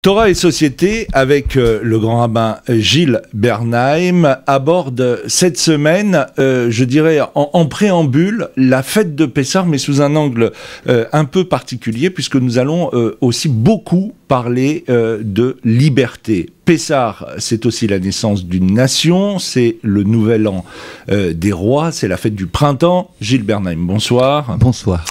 Torah et Société, avec le grand rabbin Gilles Bernheim, aborde cette semaine, je dirais en préambule, la fête de Pessah, mais sous un angle un peu particulier, puisque nous allons aussi beaucoup parler de liberté. Pessah, c'est aussi la naissance d'une nation, c'est le nouvel an des rois, c'est la fête du printemps. Gilles Bernheim, bonsoir. Bonsoir.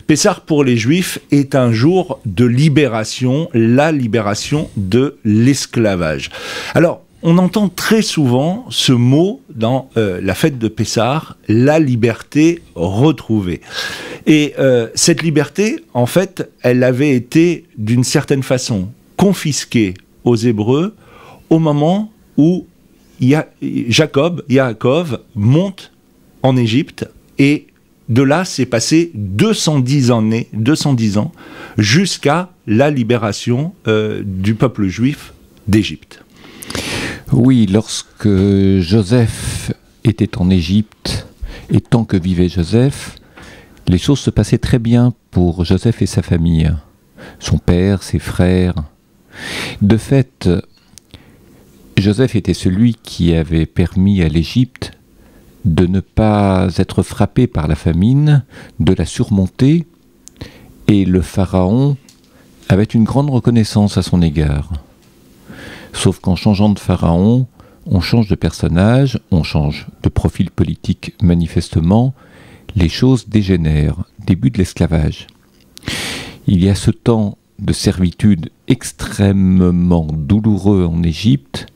Pessah pour les Juifs est un jour de libération, la libération de l'esclavage. Alors, on entend très souvent ce mot dans la fête de Pessah, la liberté retrouvée. Et cette liberté, en fait, elle avait été d'une certaine façon confisquée aux Hébreux au moment où Yaakov monte en Égypte, et de là, c'est passé 210 ans jusqu'à la libération du peuple juif d'Égypte. Oui, lorsque Joseph était en Égypte, et tant que vivait Joseph, les choses se passaient très bien pour Joseph et sa famille, son père, ses frères. De fait, Joseph était celui qui avait permis à l'Égypte de ne pas être frappé par la famine, de la surmonter, et le pharaon avait une grande reconnaissance à son égard. Sauf qu'en changeant de pharaon, on change de personnage, on change de profil politique manifestement, les choses dégénèrent, début de l'esclavage. Il y a ce temps de servitude extrêmement douloureux en Égypte,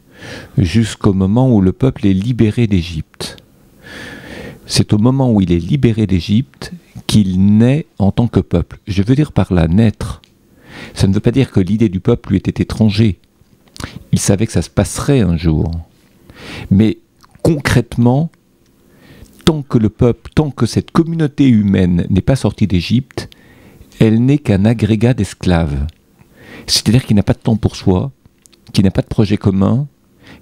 jusqu'au moment où le peuple est libéré d'Égypte. C'est au moment où il est libéré d'Égypte qu'il naît en tant que peuple. Je veux dire par là naître. Ça ne veut pas dire que l'idée du peuple lui était étrangère. Il savait que ça se passerait un jour. Mais concrètement, tant que le peuple, tant que cette communauté humaine n'est pas sortie d'Égypte, elle n'est qu'un agrégat d'esclaves. C'est-à-dire qu'il n'a pas de temps pour soi, qu'il n'a pas de projet commun,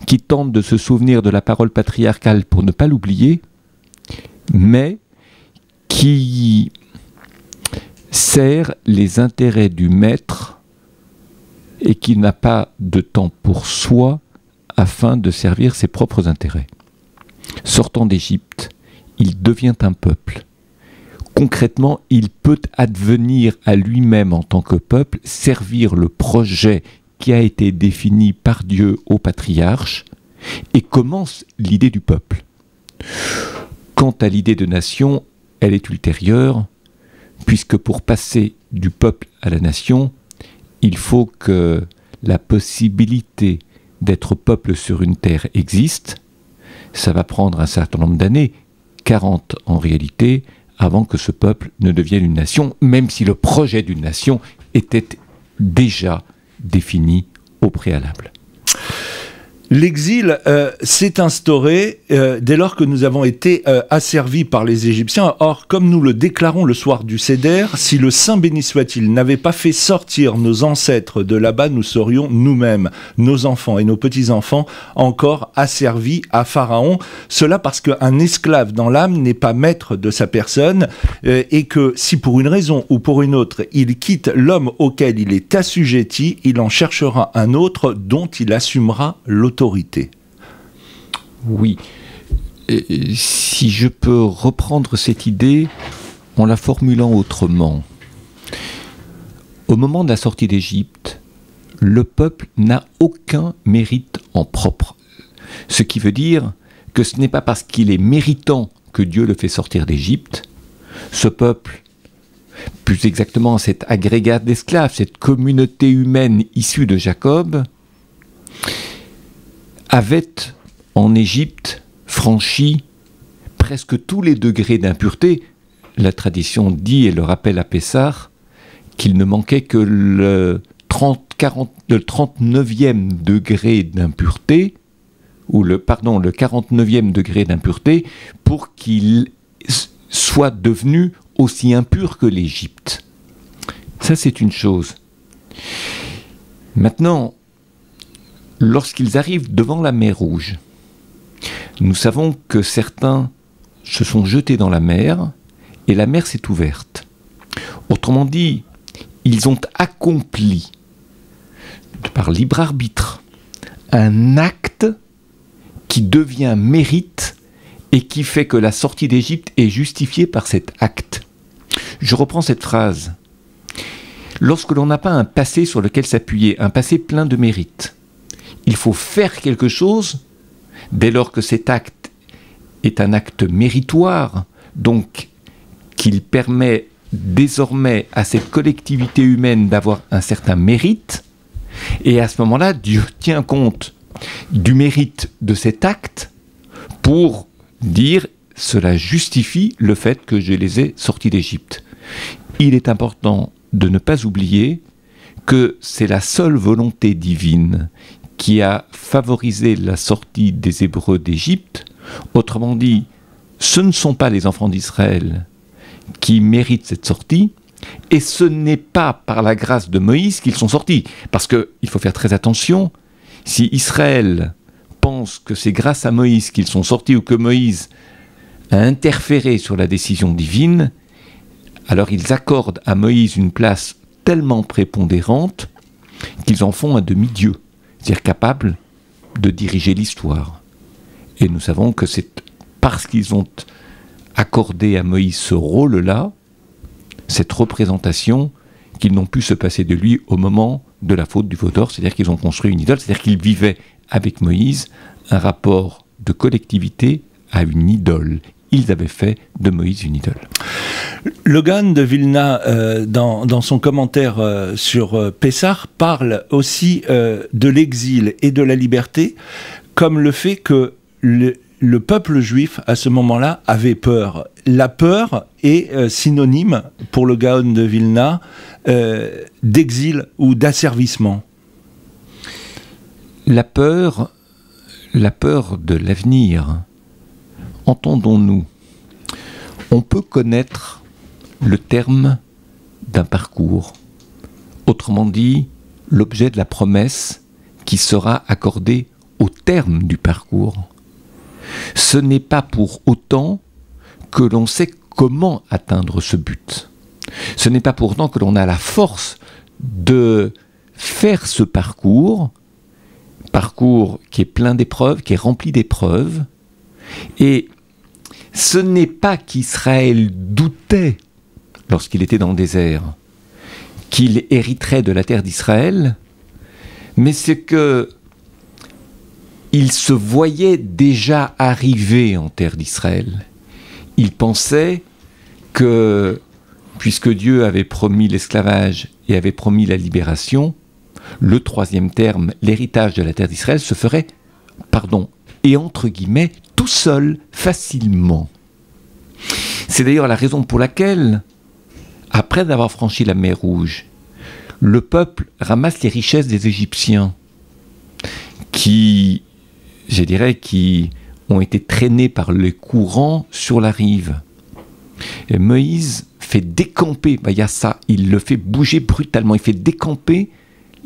qui tente de se souvenir de la parole patriarcale pour ne pas l'oublier, mais qui sert les intérêts du maître et qui n'a pas de temps pour soi afin de servir ses propres intérêts. Sortant d'Égypte, il devient un peuple. Concrètement, il peut advenir à lui-même en tant que peuple, servir le projet qui a été défini par Dieu au patriarche, et commence l'idée du peuple. Quant à l'idée de nation, elle est ultérieure, puisque pour passer du peuple à la nation, il faut que la possibilité d'être peuple sur une terre existe. Ça va prendre un certain nombre d'années, 40 en réalité, avant que ce peuple ne devienne une nation, même si le projet d'une nation était déjà défini au préalable. L'exil s'est instauré dès lors que nous avons été asservis par les Égyptiens. Or, comme nous le déclarons le soir du Seder, si le Saint béni soit-il n'avait pas fait sortir nos ancêtres de là-bas, nous serions nous-mêmes, nos enfants et nos petits-enfants, encore asservis à Pharaon. Cela parce qu'un esclave dans l'âme n'est pas maître de sa personne et que si pour une raison ou pour une autre, il quitte l'homme auquel il est assujetti, il en cherchera un autre dont il assumera l'autorité. Oui. Si je peux reprendre cette idée en la formulant autrement. Au moment de la sortie d'Égypte, le peuple n'a aucun mérite en propre. Ce qui veut dire que ce n'est pas parce qu'il est méritant que Dieu le fait sortir d'Égypte. Ce peuple, plus exactement cet agrégat d'esclaves, cette communauté humaine issue de Jacob, avait en Égypte franchi presque tous les degrés d'impureté. La tradition dit et le rappelle à Pessah qu'il ne manquait que le 39e degré d'impureté, ou le 49e degré d'impureté, pour qu'il soit devenu aussi impur que l'Égypte. Ça, c'est une chose. Maintenant, lorsqu'ils arrivent devant la mer Rouge, nous savons que certains se sont jetés dans la mer et la mer s'est ouverte. Autrement dit, ils ont accompli par libre arbitre, un acte qui devient mérite et qui fait que la sortie d'Égypte est justifiée par cet acte. Je reprends cette phrase. Lorsque l'on n'a pas un passé sur lequel s'appuyer, un passé plein de mérite, il faut faire quelque chose dès lors que cet acte est un acte méritoire, donc qu'il permet désormais à cette collectivité humaine d'avoir un certain mérite, et à ce moment-là, Dieu tient compte du mérite de cet acte pour dire cela justifie le fait que je les ai sortis d'Égypte. Il est important de ne pas oublier que c'est la seule volonté divine qui a favorisé la sortie des Hébreux d'Égypte. Autrement dit, ce ne sont pas les enfants d'Israël qui méritent cette sortie, et ce n'est pas par la grâce de Moïse qu'ils sont sortis. Parce qu'il faut faire très attention, si Israël pense que c'est grâce à Moïse qu'ils sont sortis ou que Moïse a interféré sur la décision divine, alors ils accordent à Moïse une place tellement prépondérante qu'ils en font un demi-dieu, c'est-à-dire capable de diriger l'histoire. Et nous savons que c'est parce qu'ils ont accordé à Moïse ce rôle-là, cette représentation, qu'ils n'ont pu se passer de lui au moment de la faute du veau d'or, c'est-à-dire qu'ils ont construit une idole, c'est-à-dire qu'ils vivaient avec Moïse un rapport de collectivité à une idole. Ils avaient fait de Moïse une idole. Le Gaon de Vilna, dans son commentaire sur Pessah, parle aussi de l'exil et de la liberté comme le fait que le peuple juif, à ce moment-là, avait peur. La peur est synonyme, pour le Gaon de Vilna, d'exil ou d'asservissement. La peur de l'avenir, entendons-nous, on peut connaître le terme d'un parcours, autrement dit, l'objet de la promesse qui sera accordée au terme du parcours. Ce n'est pas pour autant que l'on sait comment atteindre ce but. Ce n'est pas pour autant que l'on a la force de faire ce parcours qui est plein d'épreuves, qui est rempli d'épreuves. Et ce n'est pas qu'Israël doutait, lorsqu'il était dans le désert, qu'il hériterait de la terre d'Israël, mais c'est que il se voyait déjà arriver en terre d'Israël. Il pensait que, puisque Dieu avait promis l'esclavage et avait promis la libération, le troisième terme, l'héritage de la terre d'Israël, se ferait, et entre guillemets, tout seul, facilement. C'est d'ailleurs la raison pour laquelle, après avoir franchi la mer Rouge, le peuple ramasse les richesses des Égyptiens, qui ont été traînés par les courants sur la rive. Et Moïse fait décamper, il le fait bouger brutalement, il fait décamper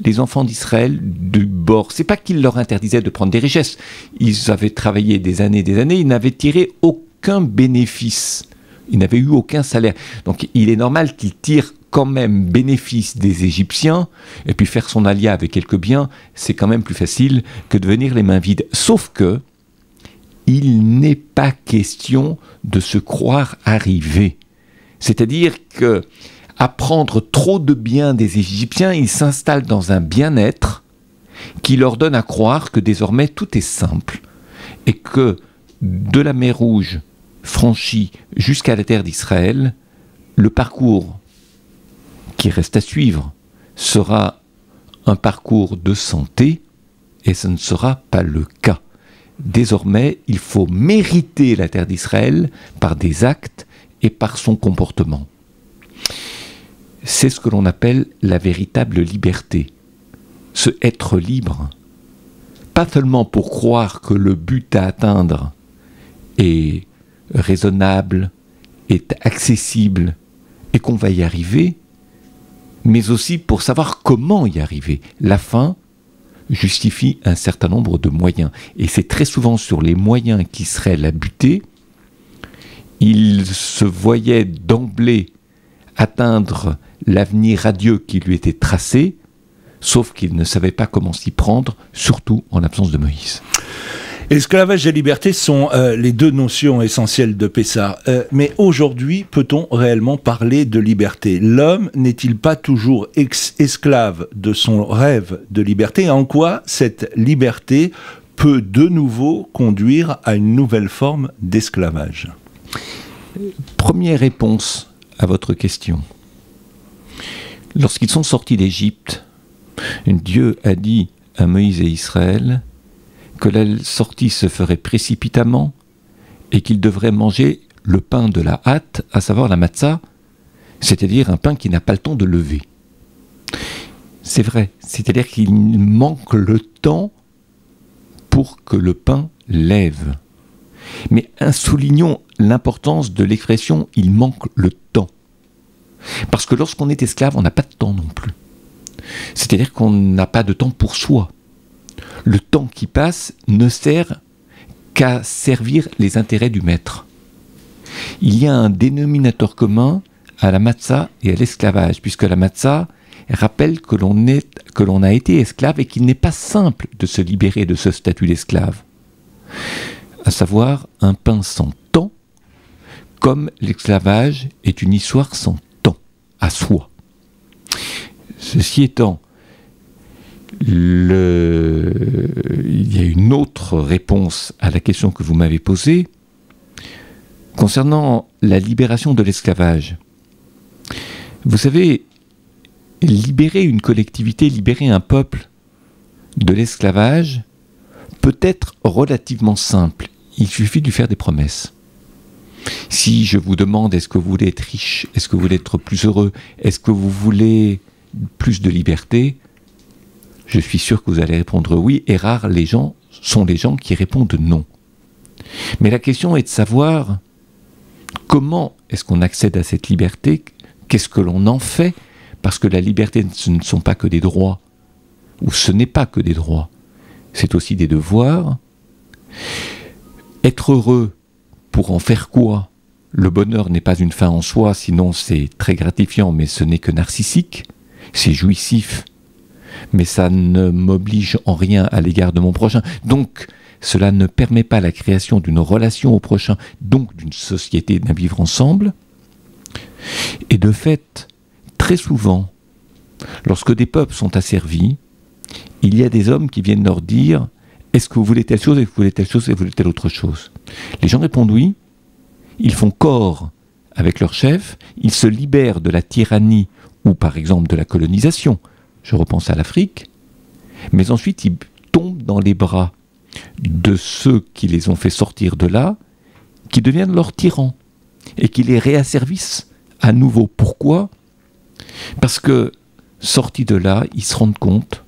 les enfants d'Israël du bord. C'est pas qu'il leur interdisait de prendre des richesses. Ils avaient travaillé des années, ils n'avaient tiré aucun bénéfice. Ils n'avaient eu aucun salaire. Donc il est normal qu'ils tirent quand même bénéfice des Égyptiens, et puis faire son alia avec quelques biens, c'est quand même plus facile que de venir les mains vides. Sauf que il n'est pas question de se croire arrivé. C'est-à-dire que à prendre trop de biens des Égyptiens, ils s'installent dans un bien-être qui leur donne à croire que désormais tout est simple, et que de la mer Rouge franchie jusqu'à la terre d'Israël, le parcours qui reste à suivre sera un parcours de santé, et ce ne sera pas le cas. Désormais, il faut mériter la terre d'Israël par des actes et par son comportement. C'est ce que l'on appelle la véritable liberté. Ce être libre, pas seulement pour croire que le but à atteindre est raisonnable, est accessible et qu'on va y arriver, mais aussi pour savoir comment y arriver. La fin justifie un certain nombre de moyens. Et c'est très souvent sur les moyens qui seraient la butée. Il se voyait d'emblée atteindre l'avenir radieux qui lui était tracé sauf qu'ils ne savaient pas comment s'y prendre, surtout en l'absence de Moïse. Esclavage et liberté sont les deux notions essentielles de Pessah. Mais aujourd'hui, peut-on réellement parler de liberté? L'homme n'est-il pas toujours esclave de son rêve de liberté? Et en quoi cette liberté peut de nouveau conduire à une nouvelle forme d'esclavage? Première réponse à votre question. Lorsqu'ils sont sortis d'Égypte, Dieu a dit à Moïse et Israël que la sortie se ferait précipitamment et qu'ils devraient manger le pain de la hâte, à savoir la matzah, c'est-à-dire un pain qui n'a pas le temps de lever. C'est vrai, c'est-à-dire qu'il manque le temps pour que le pain lève. Mais soulignons l'importance de l'expression « il manque le temps ». Parce que lorsqu'on est esclave, on n'a pas de temps non plus. C'est-à-dire qu'on n'a pas de temps pour soi. Le temps qui passe ne sert qu'à servir les intérêts du maître. Il y a un dénominateur commun à la matzah et à l'esclavage, puisque la matzah rappelle que l'on a été esclave et qu'il n'est pas simple de se libérer de ce statut d'esclave. À savoir un pain sans temps, comme l'esclavage est une histoire sans temps, à soi. Ceci étant, il y a une autre réponse à la question que vous m'avez posée concernant la libération de l'esclavage. Vous savez, libérer une collectivité, libérer un peuple de l'esclavage peut être relativement simple. Il suffit de lui faire des promesses. Si je vous demande, est-ce que vous voulez être riche? Est-ce que vous voulez être plus heureux? Est-ce que vous voulez plus de liberté? Je suis sûr que vous allez répondre oui, et rares sont les gens qui répondent non. Mais la question est de savoir comment est-ce qu'on accède à cette liberté? Qu'est-ce que l'on en fait? Parce que la liberté, ce ne sont pas que des droits, ou ce n'est pas que des droits, c'est aussi des devoirs. Être heureux, pour en faire quoi? Le bonheur n'est pas une fin en soi, sinon c'est très gratifiant, mais ce n'est que narcissique, c'est jouissif, mais ça ne m'oblige en rien à l'égard de mon prochain. Donc, cela ne permet pas la création d'une relation au prochain, donc d'une société, d'un vivre ensemble. Et de fait, très souvent, lorsque des peuples sont asservis, il y a des hommes qui viennent leur dire « Est-ce que vous voulez telle chose, et vous voulez telle chose, et vous voulez telle autre chose ?» Les gens répondent oui, ils font corps avec leur chef, ils se libèrent de la tyrannie ou par exemple de la colonisation, je repense à l'Afrique, mais ensuite ils tombent dans les bras de ceux qui les ont fait sortir de là, qui deviennent leurs tyrans, et qui les réasservissent à nouveau. Pourquoi? Parce que, sortis de là, ils se rendent compte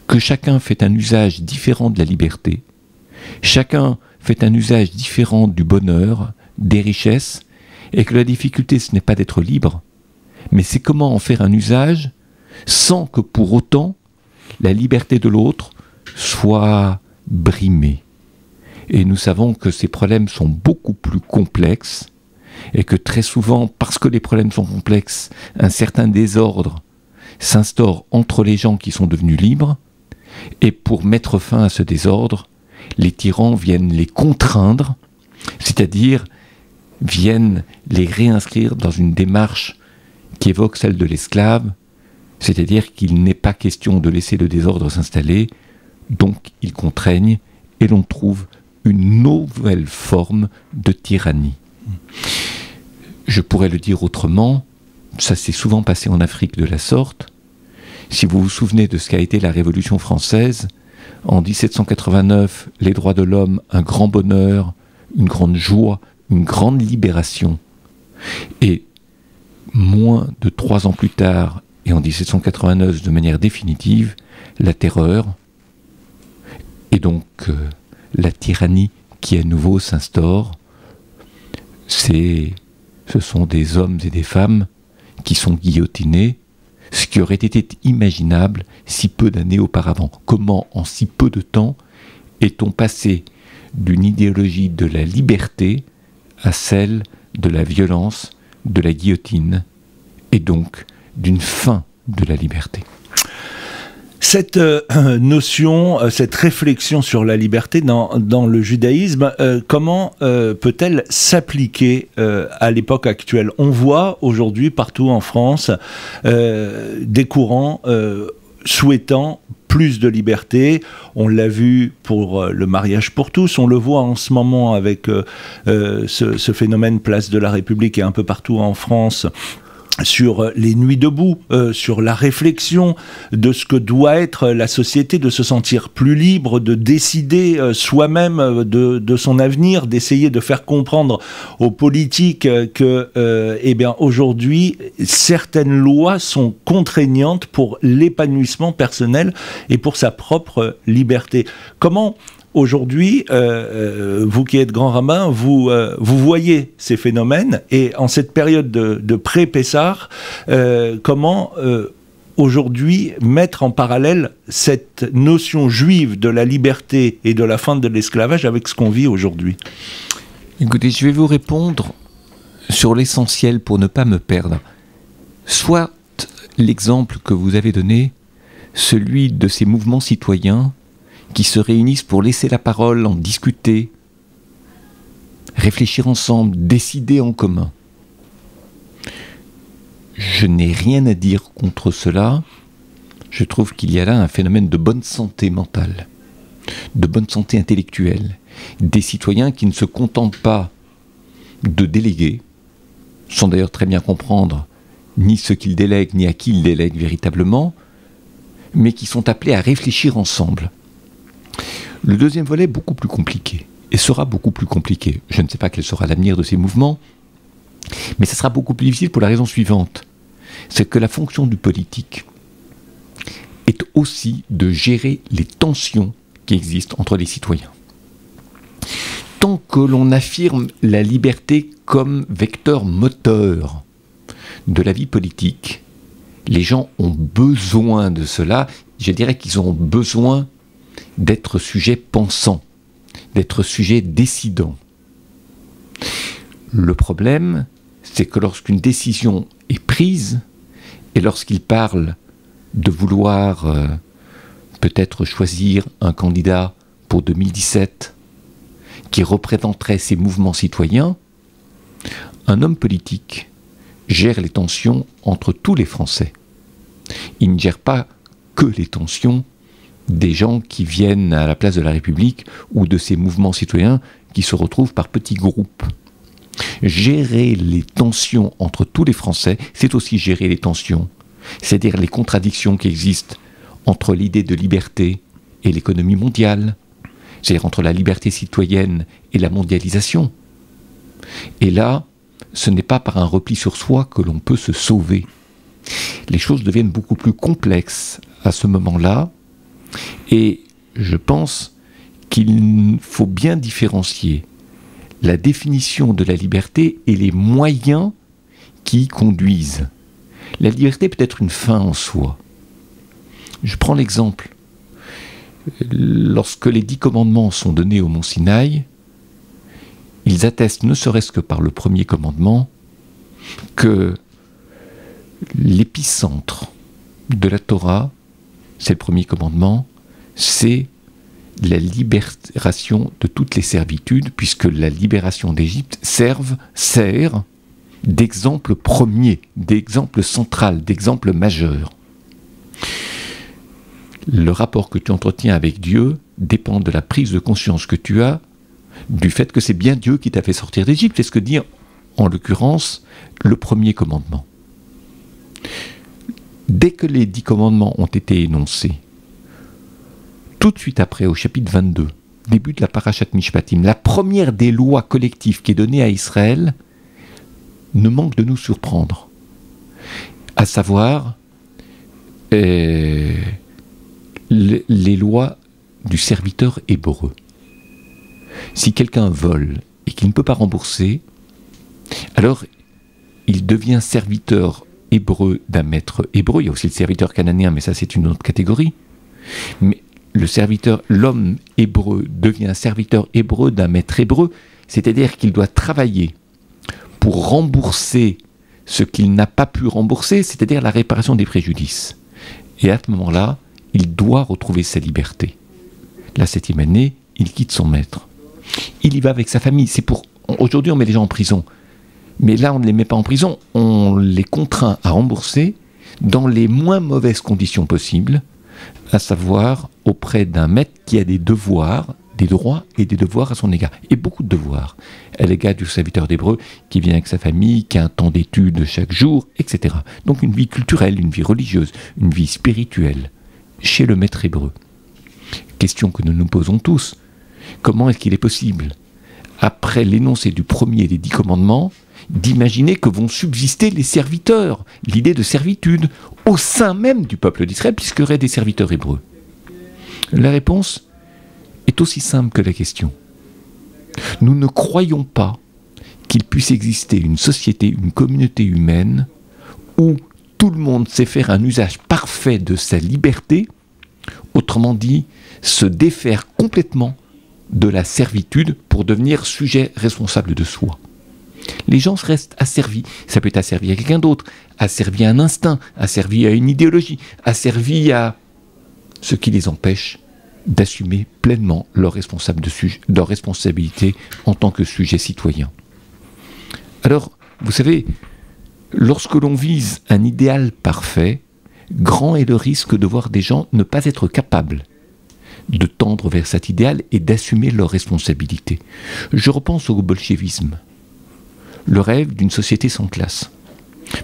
que chacun fait un usage différent de la liberté, chacun fait un usage différent du bonheur, des richesses, et que la difficulté, ce n'est pas d'être libre, mais c'est comment en faire un usage sans que pour autant la liberté de l'autre soit brimée. Et nous savons que ces problèmes sont beaucoup plus complexes, et que très souvent, parce que les problèmes sont complexes, un certain désordre s'instaure entre les gens qui sont devenus libres, et pour mettre fin à ce désordre, les tyrans viennent les contraindre, c'est-à-dire viennent les réinscrire dans une démarche qui évoque celle de l'esclave, c'est-à-dire qu'il n'est pas question de laisser le désordre s'installer, donc ils contraignent, et l'on trouve une nouvelle forme de tyrannie. Je pourrais le dire autrement, ça s'est souvent passé en Afrique de la sorte. Si vous vous souvenez de ce qu'a été la Révolution française, en 1789, les droits de l'homme, un grand bonheur, une grande joie, une grande libération. Et moins de 3 ans plus tard, et en 1789 de manière définitive, la terreur, et donc la tyrannie qui à nouveau s'instaure. Ce sont des hommes et des femmes qui sont guillotinés, ce qui aurait été imaginable si peu d'années auparavant. Comment, en si peu de temps, est-on passé d'une idéologie de la liberté à celle de la violence, de la guillotine, et donc d'une fin de la liberté? Cette notion, cette réflexion sur la liberté dans le judaïsme, comment peut-elle s'appliquer à l'époque actuelle? On voit aujourd'hui partout en France des courants souhaitant plus de liberté. On l'a vu pour le mariage pour tous, on le voit en ce moment avec ce phénomène Place de la République et un peu partout en France, sur les nuits debout, sur la réflexion de ce que doit être la société, de se sentir plus libre, de décider soi-même de son avenir, d'essayer de faire comprendre aux politiques que, eh bien, aujourd'hui, certaines lois sont contraignantes pour l'épanouissement personnel et pour sa propre liberté. Comment aujourd'hui, vous qui êtes grand rabbin, vous voyez ces phénomènes, et en cette période de pré-Pessah, comment aujourd'hui mettre en parallèle cette notion juive de la liberté et de la fin de l'esclavage avec ce qu'on vit aujourd'hui? Écoutez, je vais vous répondre sur l'essentiel pour ne pas me perdre. Soit l'exemple que vous avez donné, celui de ces mouvements citoyens qui se réunissent pour laisser la parole, en discuter, réfléchir ensemble, décider en commun. Je n'ai rien à dire contre cela. Je trouve qu'il y a là un phénomène de bonne santé mentale, de bonne santé intellectuelle. Des citoyens qui ne se contentent pas de déléguer, sans d'ailleurs très bien comprendre ni ce qu'ils délèguent, ni à qui ils délèguent véritablement, mais qui sont appelés à réfléchir ensemble. Le deuxième volet est beaucoup plus compliqué, et sera beaucoup plus compliqué. Je ne sais pas quel sera l'avenir de ces mouvements, mais ce sera beaucoup plus difficile pour la raison suivante. C'est que la fonction du politique est aussi de gérer les tensions qui existent entre les citoyens. Tant que l'on affirme la liberté comme vecteur moteur de la vie politique, les gens ont besoin de cela. Je dirais qu'ils ont besoin d'être sujets pensants, d'être sujets décidants. Le problème, c'est que lorsqu'une décision est prise, et lorsqu'ils parlent de vouloir peut-être choisir un candidat pour 2017 qui représenterait ces mouvements citoyens, un homme politique gère les tensions entre tous les Français. Il ne gère pas que les tensions des gens qui viennent à la place de la République ou de ces mouvements citoyens qui se retrouvent par petits groupes. Gérer les tensions entre tous les Français, c'est aussi gérer les tensions, c'est-à-dire les contradictions qui existent entre l'idée de liberté et l'économie mondiale, c'est-à-dire entre la liberté citoyenne et la mondialisation. Et là, ce n'est pas par un repli sur soi que l'on peut se sauver. Les choses deviennent beaucoup plus complexes à ce moment-là, et je pense qu'il faut bien différencier la définition de la liberté et les moyens qui y conduisent. La liberté peut être une fin en soi. Je prends l'exemple. Lorsque les 10 commandements sont donnés au mont Sinaï, ils attestent, ne serait-ce que par le premier commandement, que l'épicentre de la Torah, c'est le premier commandement, c'est la libération de toutes les servitudes, puisque la libération d'Égypte sert d'exemple premier, d'exemple central, d'exemple majeur. Le rapport que tu entretiens avec Dieu dépend de la prise de conscience que tu as du fait que c'est bien Dieu qui t'a fait sortir d'Égypte. C'est ce que dit, en l'occurrence, le premier commandement. Dès que les 10 commandements ont été énoncés, tout de suite après, au chapitre 22, début de la Parashat Mishpatim, la première des lois collectives qui est donnée à Israël ne manque de nous surprendre. À savoir, les lois du serviteur hébreu. Si quelqu'un vole et qu'il ne peut pas rembourser, alors il devient serviteur hébreu d'un maître hébreu. Il y a aussi le serviteur cananéen, mais ça c'est une autre catégorie. Mais l'homme hébreu devient serviteur hébreu d'un maître hébreu, c'est-à-dire qu'il doit travailler pour rembourser ce qu'il n'a pas pu rembourser, c'est-à-dire la réparation des préjudices. Et à ce moment-là, il doit retrouver sa liberté. La 7e année, il quitte son maître. Il y va avec sa famille. Aujourd'hui, on met les gens en prison. Mais là, on ne les met pas en prison. On les contraint à rembourser dans les moins mauvaises conditions possibles, à savoir auprès d'un maître qui a des devoirs, des droits et des devoirs à son égard. Et beaucoup de devoirs. À l'égard du serviteur d'Hébreu qui vient avec sa famille, qui a un temps d'études chaque jour, etc. Donc une vie culturelle, une vie religieuse, une vie spirituelle chez le maître hébreu. Question que nous nous posons tous. Comment est-ce qu'il est possible, après l'énoncé du premier des 10 commandements, d'imaginer que vont subsister les serviteurs, l'idée de servitude, au sein même du peuple d'Israël, puisqu'il y aurait des serviteurs hébreux? La réponse est aussi simple que la question. Nous ne croyons pas qu'il puisse exister une société, une communauté humaine, où tout le monde sait faire un usage parfait de sa liberté, autrement dit, se défaire complètement de la servitude pour devenir sujet responsable de soi. Les gens restent asservis. Ça peut être asservi à quelqu'un d'autre, asservi à un instinct, asservi à une idéologie, asservi à ce qui les empêche d'assumer pleinement leur responsabilité en tant que sujet citoyen. Alors, vous savez, lorsque l'on vise un idéal parfait, grand est le risque de voir des gens ne pas être capables de tendre vers cet idéal et d'assumer leurs responsabilités. Je repense au bolchevisme, le rêve d'une société sans classe.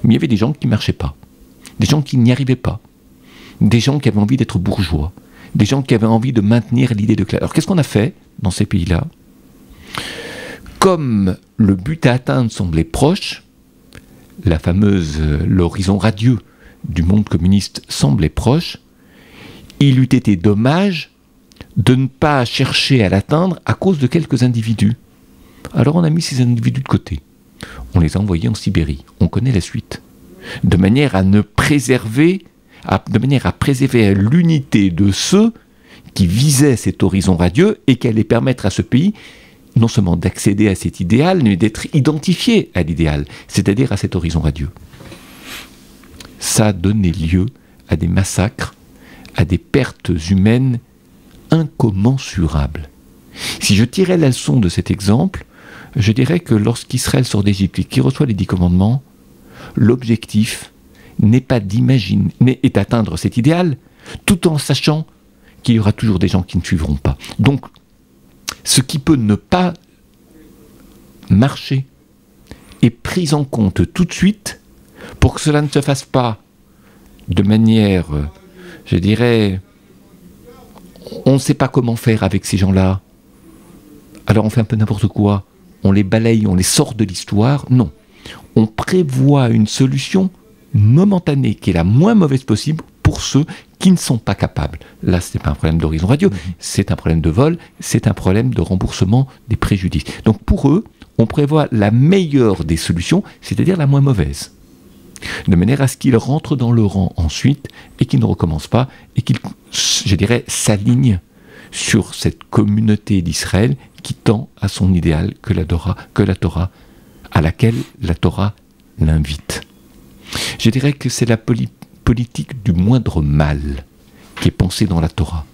Mais il y avait des gens qui ne marchaient pas, des gens qui n'y arrivaient pas, des gens qui avaient envie d'être bourgeois, des gens qui avaient envie de maintenir l'idée de classe. Alors qu'est-ce qu'on a fait dans ces pays-là? Comme le but à atteindre semblait proche, l'horizon radieux du monde communiste semblait proche, il eût été dommage de ne pas chercher à l'atteindre à cause de quelques individus. Alors on a mis ces individus de côté. On les a envoyés en Sibérie. On connaît la suite. De manière à préserver l'unité de ceux qui visaient cet horizon radieux et qui allaient permettre à ce pays non seulement d'accéder à cet idéal, mais d'être identifié à l'idéal, c'est-à-dire à cet horizon radieux. Ça a donné lieu à des massacres, à des pertes humaines incommensurables. Si je tirais la leçon de cet exemple, je dirais que lorsqu'Israël sort d'Égypte et qu'il reçoit les 10 commandements, l'objectif est d'atteindre cet idéal, tout en sachant qu'il y aura toujours des gens qui ne suivront pas. Donc, ce qui peut ne pas marcher est pris en compte tout de suite pour que cela ne se fasse pas de manière, je dirais, on ne sait pas comment faire avec ces gens-là, alors on fait un peu n'importe quoi, on les balaye, on les sort de l'histoire. Non, on prévoit une solution momentanée qui est la moins mauvaise possible pour ceux qui ne sont pas capables. Là, ce n'est pas un problème d'horizon radio, c'est un problème de vol, c'est un problème de remboursement des préjudices. Donc pour eux, on prévoit la meilleure des solutions, c'est-à-dire la moins mauvaise, de manière à ce qu'ils rentrent dans le rang ensuite et qu'ils ne recommencent pas et qu'ils, je dirais, s'alignent sur cette communauté d'Israël qui tend à son idéal que la Torah, à laquelle la Torah l'invite. Je dirais que c'est la politique du moindre mal qui est pensée dans la Torah.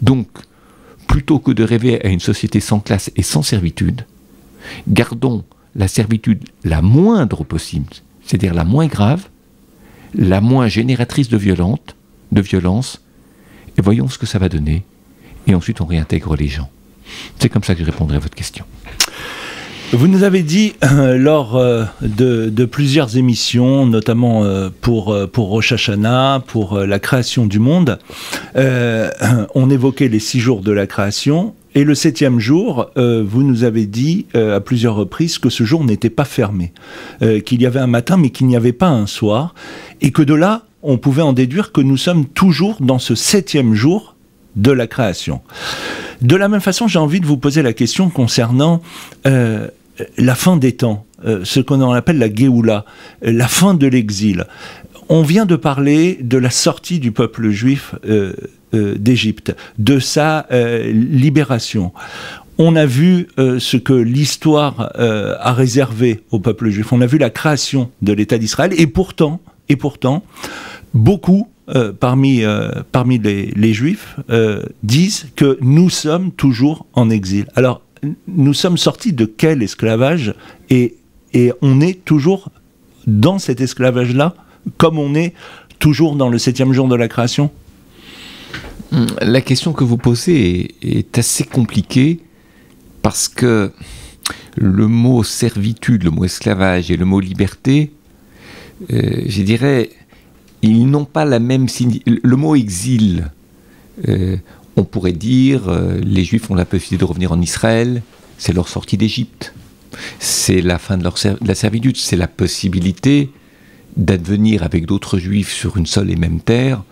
Donc, plutôt que de rêver à une société sans classe et sans servitude, gardons la servitude la moindre possible, c'est-à-dire la moins grave, la moins génératrice de violence, et voyons ce que ça va donner, et ensuite on réintègre les gens. C'est comme ça que je répondrai à votre question. Vous nous avez dit lors de plusieurs émissions, notamment pour Rosh Hashanah, pour la création du monde, on évoquait les 6 jours de la création, et le 7e jour, vous nous avez dit à plusieurs reprises que ce jour n'était pas fermé, qu'il y avait un matin mais qu'il n'y avait pas un soir, et que de là, on pouvait en déduire que nous sommes toujours dans ce 7e jour de la création. De la même façon, j'ai envie de vous poser la question concernant la fin des temps, ce qu'on appelle la Géoula, la fin de l'exil. On vient de parler de la sortie du peuple juif d'Égypte, de sa libération. On a vu ce que l'histoire a réservé au peuple juif. On a vu la création de l'État d'Israël, et pourtant, beaucoup parmi les Juifs disent que nous sommes toujours en exil. Alors, nous sommes sortis de quel esclavage et on est toujours dans cet esclavage-là, comme on est toujours dans le 7e jour de la création? La question que vous posez est assez compliquée parce que le mot servitude, le mot esclavage et le mot liberté, je dirais, ils n'ont pas la même signification. Le mot exil, on pourrait dire, les Juifs ont la possibilité de revenir en Israël, c'est leur sortie d'Égypte, c'est la fin de la servitude, c'est la possibilité d'advenir avec d'autres Juifs sur une seule et même terre,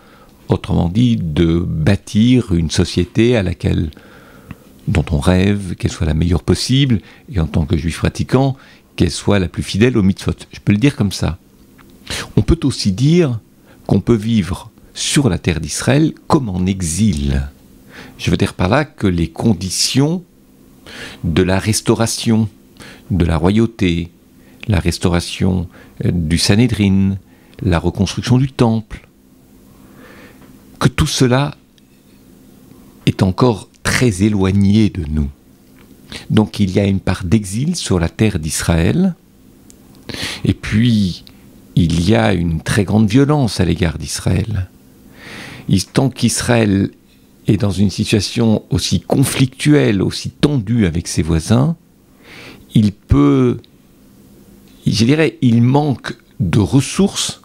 autrement dit, de bâtir une société dont on rêve, qu'elle soit la meilleure possible, et en tant que Juif pratiquant, qu'elle soit la plus fidèle aux mitzvot. Je peux le dire comme ça. On peut aussi dire qu'on peut vivre sur la terre d'Israël comme en exil. Je veux dire par là que les conditions de la restauration de la royauté, la restauration du Sanhédrin, la reconstruction du temple, que tout cela est encore très éloigné de nous. Donc il y a une part d'exil sur la terre d'Israël, et puis il y a une très grande violence à l'égard d'Israël. Tant qu'Israël est dans une situation aussi conflictuelle, aussi tendue avec ses voisins, il manque de ressources,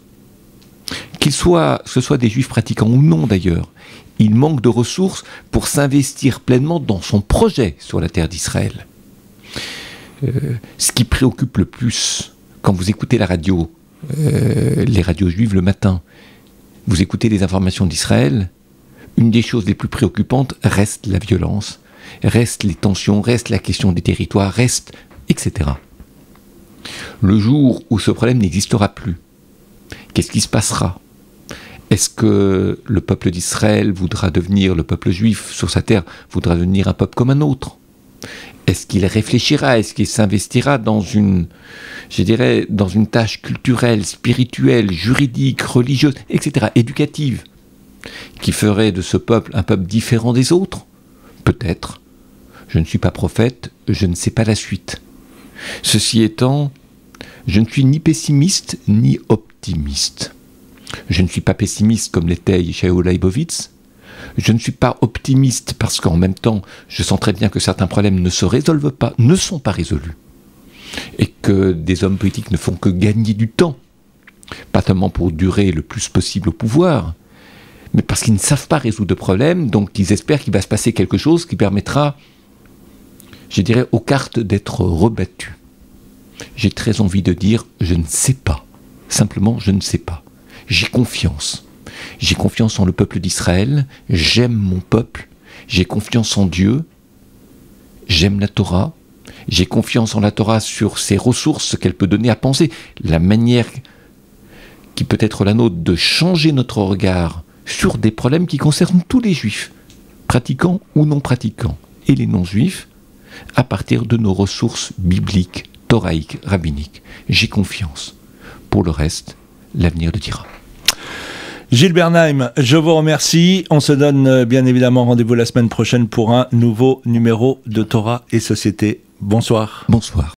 que ce soit des Juifs pratiquants ou non d'ailleurs, il manque de ressources pour s'investir pleinement dans son projet sur la terre d'Israël. Ce qui préoccupe le plus, quand vous écoutez la radio, les radios juives le matin, vous écoutez les informations d'Israël, une des choses les plus préoccupantes reste la violence, reste les tensions, reste la question des territoires, reste, etc. Le jour où ce problème n'existera plus, qu'est-ce qui se passera? Est-ce que le peuple d'Israël voudra devenir, le peuple juif sur sa terre, voudra devenir un peuple comme un autre? Est-ce qu'il réfléchira? Est-ce qu'il s'investira dans une tâche culturelle, spirituelle, juridique, religieuse, etc., éducative, qui ferait de ce peuple un peuple différent des autres? Peut-être. Je ne suis pas prophète, je ne sais pas la suite. Ceci étant, je ne suis ni pessimiste ni optimiste. Je ne suis pas pessimiste comme l'était Yeshayahu Leibovitz. Je ne suis pas optimiste parce qu'en même temps, je sens très bien que certains problèmes ne se résolvent pas, ne sont pas résolus. Et que des hommes politiques ne font que gagner du temps. Pas tellement pour durer le plus possible au pouvoir, mais parce qu'ils ne savent pas résoudre de problèmes, donc ils espèrent qu'il va se passer quelque chose qui permettra, je dirais, aux cartes d'être rebattues. J'ai très envie de dire, je ne sais pas. Simplement, je ne sais pas. J'ai confiance. J'ai confiance en le peuple d'Israël, j'aime mon peuple, j'ai confiance en Dieu, j'aime la Torah, j'ai confiance en la Torah sur ses ressources, ce qu'elle peut donner à penser, la manière qui peut être la nôtre de changer notre regard sur des problèmes qui concernent tous les juifs, pratiquants ou non pratiquants, et les non-juifs, à partir de nos ressources bibliques, thoraïques, rabbiniques. J'ai confiance. Pour le reste, l'avenir le dira. Gilles Bernheim, je vous remercie. On se donne bien évidemment rendez-vous la semaine prochaine pour un nouveau numéro de Torah et Société. Bonsoir. Bonsoir.